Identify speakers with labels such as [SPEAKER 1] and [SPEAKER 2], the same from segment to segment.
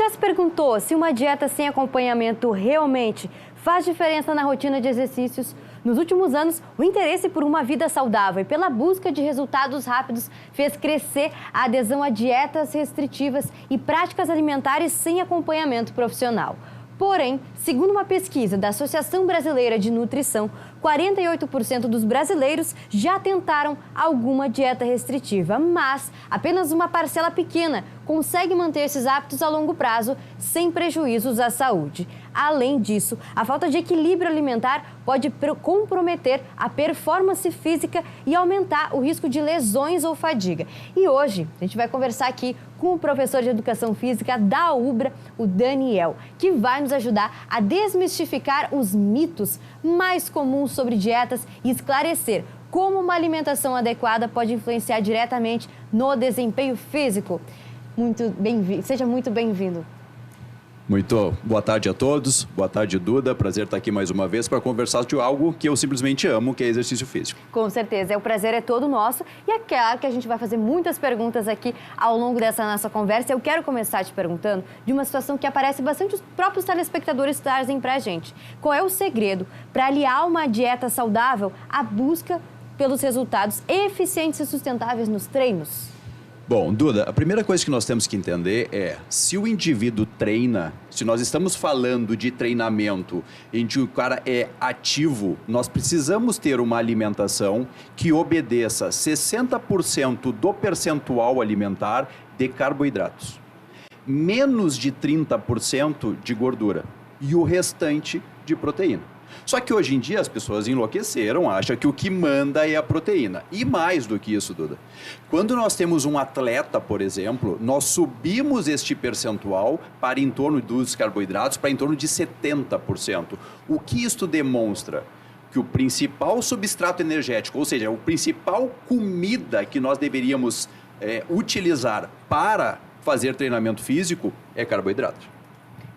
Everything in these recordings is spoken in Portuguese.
[SPEAKER 1] já se perguntou se uma dieta sem acompanhamento realmente faz diferença na rotina de exercícios? Nos últimos anos, o interesse por uma vida saudável e pela busca de resultados rápidos fez crescer a adesão a dietas restritivas e práticas alimentares sem acompanhamento profissional. Porém, segundo uma pesquisa da Associação Brasileira de Nutrição, 48% dos brasileiros já tentaram alguma dieta restritiva, mas apenas uma parcela pequena consegue manter esses hábitos a longo prazo sem prejuízos à saúde. Além disso, a falta de equilíbrio alimentar pode comprometer a performance física e aumentar o risco de lesões ou fadiga. E hoje a gente vai conversar aqui com o professor de Educação Física da UBRA, o Daniel, que vai nos ajudar a desmistificar os mitos mais comuns sobre dietas e esclarecer como uma alimentação adequada pode influenciar diretamente no desempenho físico. Seja muito bem-vindo.
[SPEAKER 2] Muito boa tarde a todos, boa tarde, Duda, prazer estar aqui mais uma vez para conversar de algo que eu simplesmente amo, que é exercício físico.
[SPEAKER 1] Com certeza, o prazer é todo nosso e é claro que a gente vai fazer muitas perguntas aqui ao longo dessa nossa conversa. Eu quero começar te perguntando de uma situação que aparece bastante os próprios telespectadores trazem para a gente. Qual é o segredo para aliar uma dieta saudável à busca pelos resultados eficientes e sustentáveis nos treinos?
[SPEAKER 2] Bom, Duda, a primeira coisa que nós temos que entender é, se o indivíduo treina, se nós estamos falando de treinamento em que o cara é ativo, nós precisamos ter uma alimentação que obedeça 60% do percentual alimentar de carboidratos, menos de 30% de gordura e o restante de proteína. Só que hoje em dia as pessoas enlouqueceram, acham que o que manda é a proteína. E mais do que isso, Duda. Quando nós temos um atleta, por exemplo, nós subimos este percentual para em torno dos carboidratos, para em torno de 70%. O que isto demonstra? Que o principal substrato energético, ou seja, a principal comida que nós deveríamos utilizar para fazer treinamento físico é carboidrato.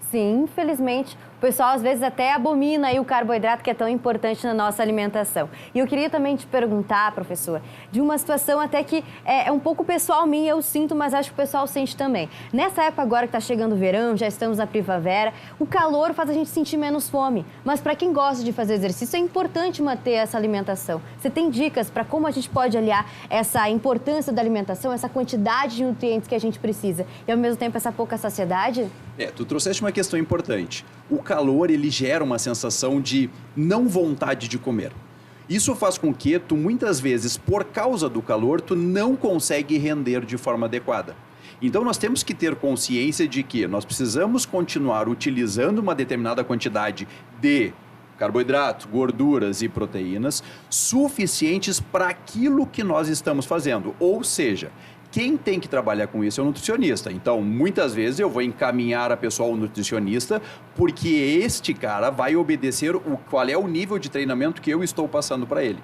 [SPEAKER 1] Sim, infelizmente, o pessoal às vezes até abomina aí o carboidrato que é tão importante na nossa alimentação. E eu queria também te perguntar, professor, de uma situação até que é um pouco pessoal minha, eu sinto, mas acho que o pessoal sente também. Nessa época agora que está chegando o verão, já estamos na primavera, o calor faz a gente sentir menos fome. Mas para quem gosta de fazer exercício, é importante manter essa alimentação. Você tem dicas para como a gente pode aliar essa importância da alimentação, essa quantidade de nutrientes que a gente precisa e ao mesmo tempo essa pouca saciedade?
[SPEAKER 2] Tu trouxeste uma questão importante. O calor, ele gera uma sensação de não vontade de comer. Isso faz com que tu, muitas vezes, por causa do calor, tu não consegue render de forma adequada. Então, nós temos que ter consciência de que nós precisamos continuar utilizando uma determinada quantidade de carboidratos, gorduras e proteínas suficientes para aquilo que nós estamos fazendo. Ou seja, quem tem que trabalhar com isso é o nutricionista. Então, muitas vezes eu vou encaminhar a pessoa ao nutricionista porque este cara vai obedecer qual é o nível de treinamento que eu estou passando para ele.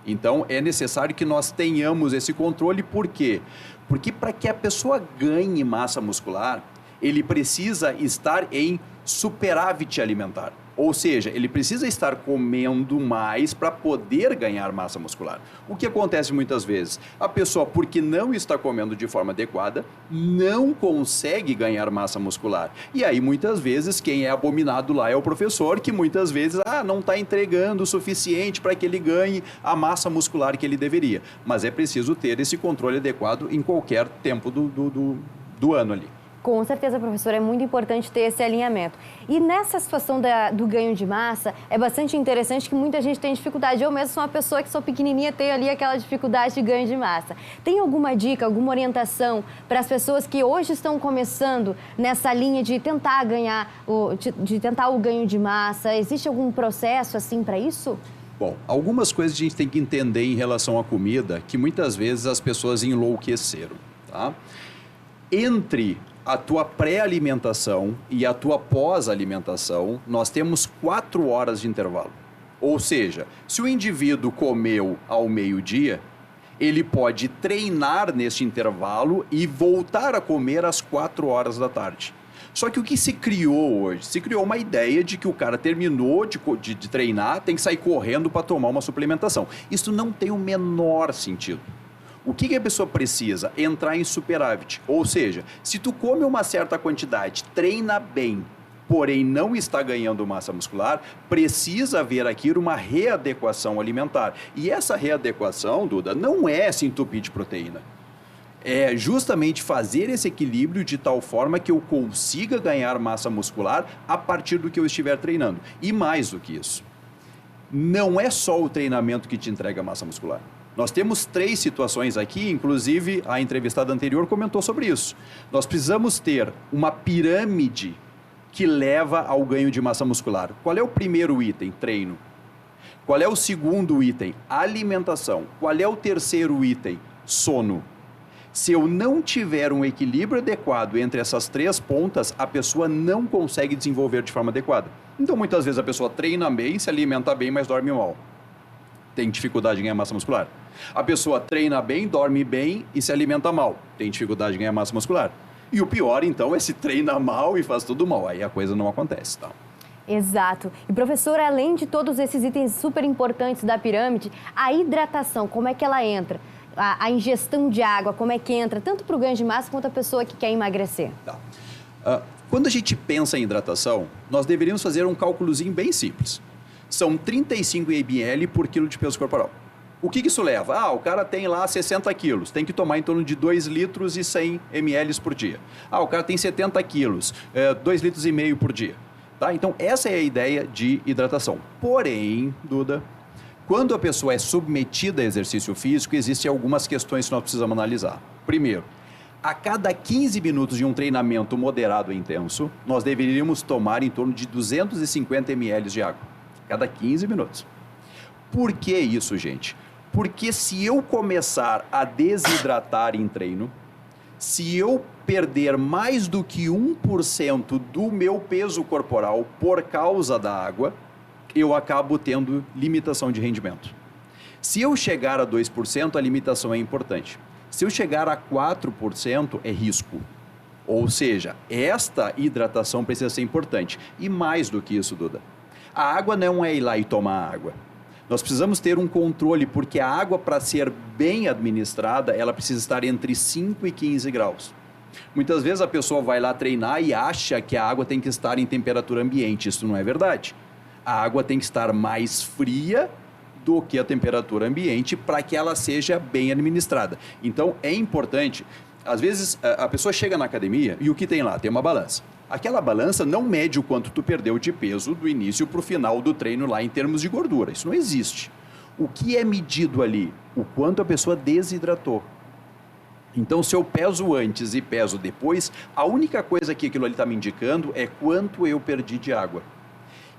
[SPEAKER 2] Então, é necessário que nós tenhamos esse controle. Por quê? Porque para que a pessoa ganhe massa muscular, ele precisa estar em superávit alimentar. Ou seja, ele precisa estar comendo mais para poder ganhar massa muscular. O que acontece muitas vezes? A pessoa, porque não está comendo de forma adequada, não consegue ganhar massa muscular. E aí, muitas vezes, quem é abominado lá é o professor, que muitas vezes não está entregando o suficiente para que ele ganhe a massa muscular que ele deveria. Mas é preciso ter esse controle adequado em qualquer tempo do ano ali.
[SPEAKER 1] Com certeza, professor, é muito importante ter esse alinhamento. E nessa situação do ganho de massa, é bastante interessante que muita gente tem dificuldade. Eu mesmo sou uma pessoa que sou pequenininha, tenho ali aquela dificuldade de ganho de massa. Tem alguma dica, alguma orientação para as pessoas que hoje estão começando nessa linha de tentar tentar o ganho de massa? Existe algum processo assim para isso?
[SPEAKER 2] Bom, algumas coisas a gente tem que entender em relação à comida que muitas vezes as pessoas enlouqueceram, tá? Entre a tua pré-alimentação e a tua pós-alimentação, nós temos 4 horas de intervalo. Ou seja, se o indivíduo comeu ao meio-dia, ele pode treinar neste intervalo e voltar a comer às 4 horas da tarde. Só que o que se criou hoje? Se criou uma ideia de que o cara terminou de treinar, tem que sair correndo para tomar uma suplementação. Isso não tem o menor sentido. O que a pessoa precisa? Entrar em superávit. Ou seja, se tu come uma certa quantidade, treina bem, porém não está ganhando massa muscular, precisa haver aqui uma readequação alimentar. E essa readequação, Duda, não é se entupir de proteína. É justamente fazer esse equilíbrio de tal forma que eu consiga ganhar massa muscular a partir do que eu estiver treinando. E mais do que isso, não é só o treinamento que te entrega massa muscular. Nós temos 3 situações aqui, inclusive a entrevistada anterior comentou sobre isso. Nós precisamos ter uma pirâmide que leva ao ganho de massa muscular. Qual é o primeiro item? Treino. Qual é o segundo item? Alimentação. Qual é o terceiro item? Sono. Se eu não tiver um equilíbrio adequado entre essas 3 pontas, a pessoa não consegue desenvolver de forma adequada. Então, muitas vezes a pessoa treina bem, se alimenta bem, mas dorme mal. Tem dificuldade em ganhar massa muscular. A pessoa treina bem, dorme bem e se alimenta mal. Tem dificuldade em ganhar massa muscular. E o pior, então, é se treina mal e faz tudo mal. Aí a coisa não acontece, tá?
[SPEAKER 1] Exato. E, professor, além de todos esses itens super importantes da pirâmide, a hidratação, como é que ela entra? A ingestão de água, como é que entra? Tanto para o ganho de massa quanto a pessoa que quer emagrecer.
[SPEAKER 2] Tá. Quando a gente pensa em hidratação, nós deveríamos fazer um cálculozinho bem simples. São 35 ml por quilo de peso corporal. O que isso leva? O cara tem lá 60 quilos, tem que tomar em torno de 2 litros e 100 ml por dia. O cara tem 70 quilos, 2 litros e meio por dia. Tá? Então, essa é a ideia de hidratação. Porém, Duda, quando a pessoa é submetida a exercício físico, existem algumas questões que nós precisamos analisar. Primeiro, a cada 15 minutos de um treinamento moderado e intenso, nós deveríamos tomar em torno de 250 ml de água. Cada 15 minutos. Por que isso, gente? Porque se eu começar a desidratar em treino, se eu perder mais do que 1% do meu peso corporal por causa da água, eu acabo tendo limitação de rendimento. Se eu chegar a 2%, a limitação é importante. Se eu chegar a 4%, é risco. Ou seja, esta hidratação precisa ser importante. E mais do que isso, Duda, a água não é ir lá e tomar água. Nós precisamos ter um controle, porque a água, para ser bem administrada, ela precisa estar entre 5 e 15 graus. Muitas vezes a pessoa vai lá treinar e acha que a água tem que estar em temperatura ambiente. Isso não é verdade. A água tem que estar mais fria do que a temperatura ambiente para que ela seja bem administrada. Então, é importante. Às vezes, a pessoa chega na academia e o que tem lá? Tem uma balança. Aquela balança não mede o quanto tu perdeu de peso do início para o final do treino lá em termos de gordura. Isso não existe. O que é medido ali? O quanto a pessoa desidratou. Então, se eu peso antes e peso depois, a única coisa que aquilo ali está me indicando é quanto eu perdi de água.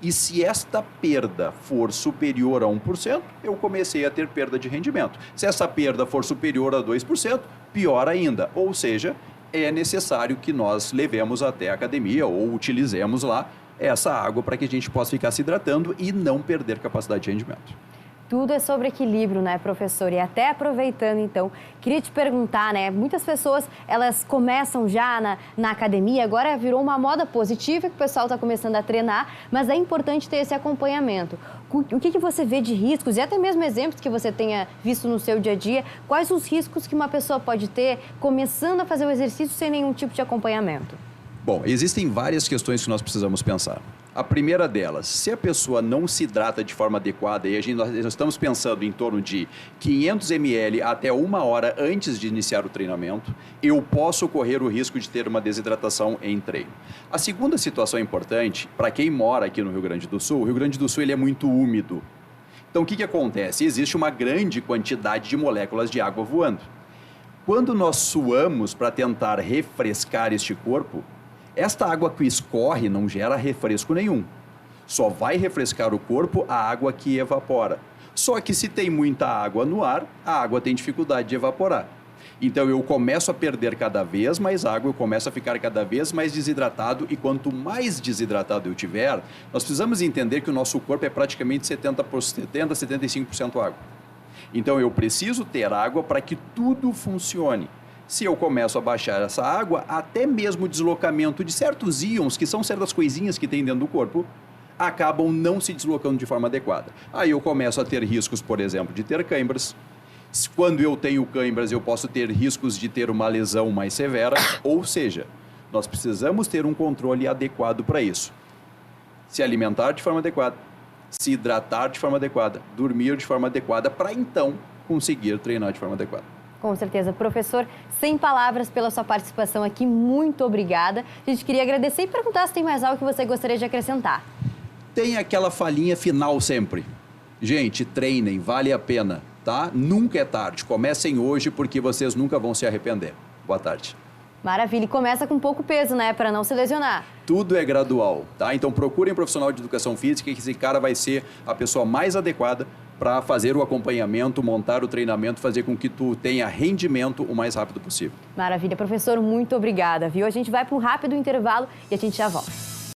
[SPEAKER 2] E se esta perda for superior a 1%, eu comecei a ter perda de rendimento. Se essa perda for superior a 2%, pior ainda. Ou seja, é necessário que nós levemos até a academia ou utilizemos lá essa água para que a gente possa ficar se hidratando e não perder capacidade de rendimento.
[SPEAKER 1] Tudo é sobre equilíbrio, né, professor? E até aproveitando, então, queria te perguntar, né? Muitas pessoas, elas começam já na academia, agora virou uma moda positiva que o pessoal está começando a treinar, mas é importante ter esse acompanhamento. O que você vê de riscos e até mesmo exemplos que você tenha visto no seu dia a dia? Quais os riscos que uma pessoa pode ter começando a fazer o exercício sem nenhum tipo de acompanhamento?
[SPEAKER 2] Bom, existem várias questões que nós precisamos pensar. A primeira delas, se a pessoa não se hidrata de forma adequada, e nós estamos pensando em torno de 500 ml até 1 hora antes de iniciar o treinamento, eu posso correr o risco de ter uma desidratação em treino. A segunda situação importante, para quem mora aqui no Rio Grande do Sul, o Rio Grande do Sul ele é muito úmido. Então, o que acontece? Existe uma grande quantidade de moléculas de água voando. Quando nós suamos para tentar refrescar este corpo, esta água que escorre não gera refresco nenhum. Só vai refrescar o corpo a água que evapora. Só que se tem muita água no ar, a água tem dificuldade de evaporar. Então eu começo a perder cada vez mais água, eu começo a ficar cada vez mais desidratado e quanto mais desidratado eu tiver, nós precisamos entender que o nosso corpo é praticamente 75% água. Então eu preciso ter água para que tudo funcione. Se eu começo a baixar essa água, até mesmo o deslocamento de certos íons, que são certas coisinhas que tem dentro do corpo, acabam não se deslocando de forma adequada. Aí eu começo a ter riscos, por exemplo, de ter câimbras. Quando eu tenho câimbras, eu posso ter riscos de ter uma lesão mais severa, ou seja, nós precisamos ter um controle adequado para isso. Se alimentar de forma adequada, se hidratar de forma adequada, dormir de forma adequada, para então conseguir treinar de forma adequada.
[SPEAKER 1] Com certeza. Professor, sem palavras pela sua participação aqui, muito obrigada. A gente queria agradecer e perguntar se tem mais algo que você gostaria de acrescentar.
[SPEAKER 2] Tem aquela falinha final sempre. Gente, treinem, vale a pena, tá? Nunca é tarde. Comecem hoje porque vocês nunca vão se arrepender. Boa tarde.
[SPEAKER 1] Maravilha. E começa com pouco peso, né? Para não se lesionar.
[SPEAKER 2] Tudo é gradual, tá? Então procurem um profissional de educação física que esse cara vai ser a pessoa mais adequada para fazer o acompanhamento, montar o treinamento, fazer com que tu tenha rendimento o mais rápido possível.
[SPEAKER 1] Maravilha. Professor, muito obrigada, viu? A gente vai para um rápido intervalo e a gente já volta.